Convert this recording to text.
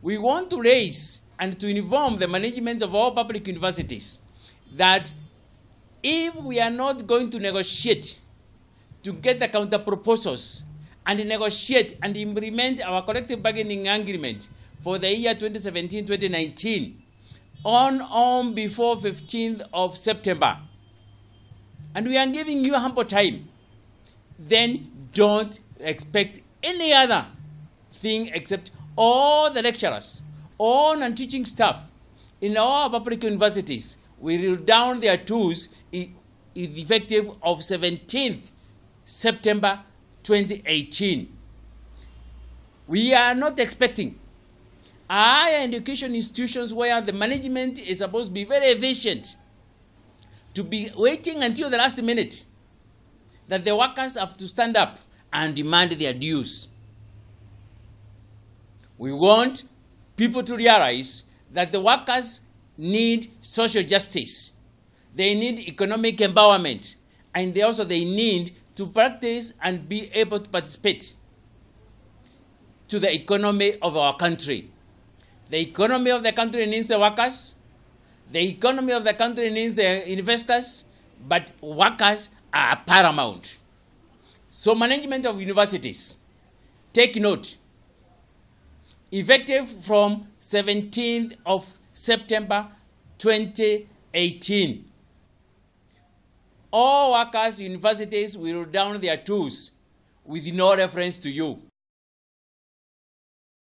We want to raise and to inform the management of all public universities that if we are not going to negotiate to get the counter proposals and negotiate and implement our collective bargaining agreement for the year 2017-2019 on before 15th of September, and we are giving you ample time, then don't expect any other thing except all the lecturers, all non-teaching staff in all public universities will down their tools effective of 17th September 2018. We are not expecting higher education institutions where the management is supposed to be very efficient to be waiting until the last minute that the workers have to stand up and demand their dues. We want people to realize that the workers need social justice. They need economic empowerment, and they need to practice and be able to participate to the economy of our country. The economy of the country needs the workers. The economy of the country needs the investors, but workers are paramount. So management of universities, take note. Effective from 17th of September 2018, all workers, universities will down their tools with no reference to you.